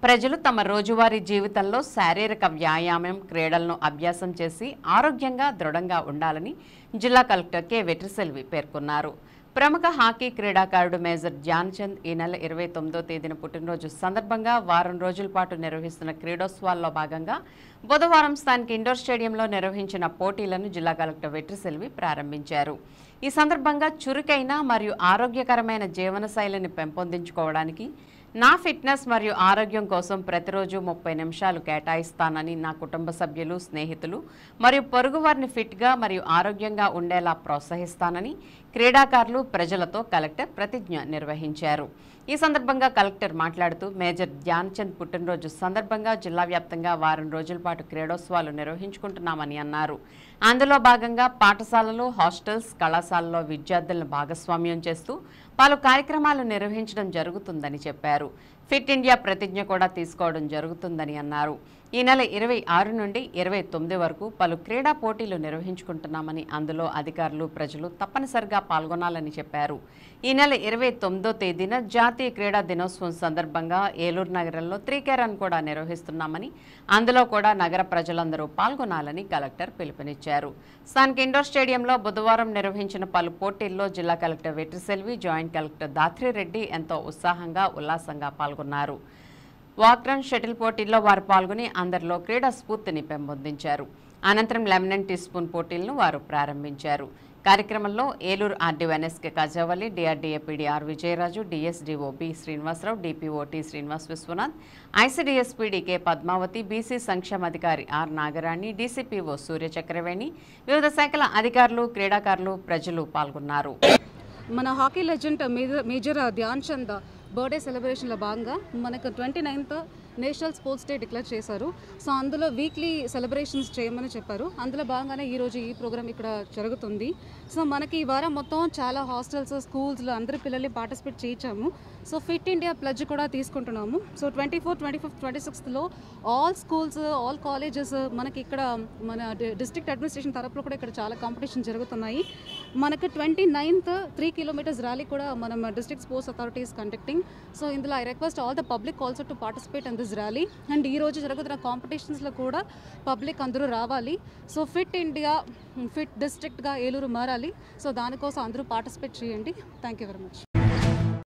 ప్రజలు తమ రోజువారీ జీవితంలో శారీరక వ్యాయామం క్రీడలను అభ్యాసం చేసి ఆరోగ్యంగా దృఢంగా ఉండాలని జిల్లా కలెక్టర్ కె వెట్రిసెల్వి పేర్కొన్నారు. ప్రముఖ హాకీ క్రీడాకారుడు మేజర్ ధ్యాన్చంద్ ఈ నెల 29వ తేదీన పుట్టినరోజు సందర్భంగా వారం రోజుల పాటు నిర్వహిస్తున్న క్రీడోత్సవాల్లో భాగంగా బుధవారం స్థానిక ఇండోర్ స్టేడియంలో నిర్వహించిన పోటీలను జిల్లా కలెక్టర్ వెట్రిసెల్వి ప్రారంభించారు. ఈ సందర్భంగా చురుకైన మరియు ఆరోగ్యకరమైన జీవనశైలిని పెంపొందించుకోవడానికి నా ఫిట్నెస్ మరియు ఆరోగ్యం కోసం ప్రతిరోజు 30 నిమిషాలు కేటాయిస్తానని, నా కుటుంబ సభ్యులు, స్నేహితులు మరియు పొరుగువారిని ఫిట్గా మరియు ఆరోగ్యంగా ఉండేలా ప్రోత్సహిస్తానని క్రీడాకారులు, ప్రజలతో కలెక్టర్ ప్రతిజ్ఞ నిర్వహించారు. ఈ సందర్భంగా కలెక్టర్ మాట్లాడుతూ మేజర్ ధ్యాన్చంద్ పుట్టినరోజు సందర్భంగా జిల్లా వ్యాప్తంగా వారం రోజుల పాటు క్రీడోత్సవాలు నిర్వహించుకుంటున్నామని అన్నారు. అందులో భాగంగా పాఠశాలలు, హాస్టల్స్, కళాశాలలో విద్యార్థులను భాగస్వామ్యం చేస్తూ పలు కార్యక్రమాలు నిర్వహించడం జరుగుతుందని చెప్పారు. ఫిట్ ఇండియా ప్రతిజ్ఞ కూడా తీసుకోవడం జరుగుతుందని అన్నారు. ఈ నెల 26 నుండి 29 వరకు పలు క్రీడా పోటీలు నిర్వహించుకుంటున్నామని, అందులో అధికారులు, ప్రజలు తప్పనిసరిగా పాల్గొనాలని చెప్పారు. ఈ నెల 29వ తేదీన జాతీయ క్రీడా దినోత్సవం సందర్భంగా ఏలూరు నగరంలో 3K రన్ కూడా నిర్వహిస్తున్నామని, అందులో కూడా నగర ప్రజలందరూ పాల్గొనాలని కలెక్టర్ పిలుపునిచ్చారు. స్థానిక ఇండోర్ స్టేడియంలో బుధవారం నిర్వహించిన పలు పోటీల్లో జిల్లా collector Vetriselvi, joint collector Dhatri Reddy ఎంతో ఉత్సాహంగా, ఉల్లాసంగా పాల్గొన్నారు. వాక్రన్, షటిల్ పోటీల్లో వారు పాల్గొని అందరిలో క్రీడా స్ఫూర్తిని పెంపొందించారు. అనంతరం లెమన్ టీ స్పూన్ పోటీలను వారు ప్రారంభించారు. కార్యక్రమంలో Eluru RDO NSK Kajavalli, DRDA PD R Vijayaraju, DSDO B Srinivasarao, DPO T Srinivas Vishwanath, ICDS PD K Padmavathi, BC సంక్షేమాధికారి ఆర్ నాగరాణి, డీసీపీఓ సూర్య చక్రవేణి, వివిధ శాఖల అధికారులు, క్రీడాకారులు, ప్రజలు పాల్గొన్నారు. మన hockey legend major Dhyanchand birthday సెలబ్రేషన్లో భాగంగా మనకు 29th national sports day declare చేశారు. సో అందులో వీక్లీ సెలబ్రేషన్స్ చేయమని చెప్పారు. అందులో భాగంగానే ఈరోజు ఈ ప్రోగ్రామ్ ఇక్కడ జరుగుతుంది. సో మనకి ఈ వారం మొత్తం చాలా హాస్టల్స్, స్కూల్స్లో అందరి పిల్లల్ని పార్టిసిపేట్ చేయించాము. సో ఫిట్ ఇండియా ప్లడ్జ్ కూడా తీసుకుంటున్నాము. సో 24, 25, 26లో ఆల్ స్కూల్స్, ఆల్ కాలేజెస్, మనకి ఇక్కడ మన డిస్ట్రిక్ట్ అడ్మినిస్ట్రేషన్ తరపులో కూడా ఇక్కడ చాలా కాంపిటీషన్ జరుగుతున్నాయి. మనకు 29th 3 kilometers ర్యాలీ కూడా మనం district sports authorities conducting. So ఇందులో I request all the public also to participate in this rally. And ఈ రోజు జరుగుతున్న కాంపిటీషన్స్లో కూడా పబ్లిక్ అందరూ రావాలి. సో ఫిట్ ఇండియా, ఫిట్ డిస్ట్రిక్ట్గా ఏలూరు మారాలి. సో దానికోసం అందరూ పార్టిసిపేట్ చేయండి. Thank you very much.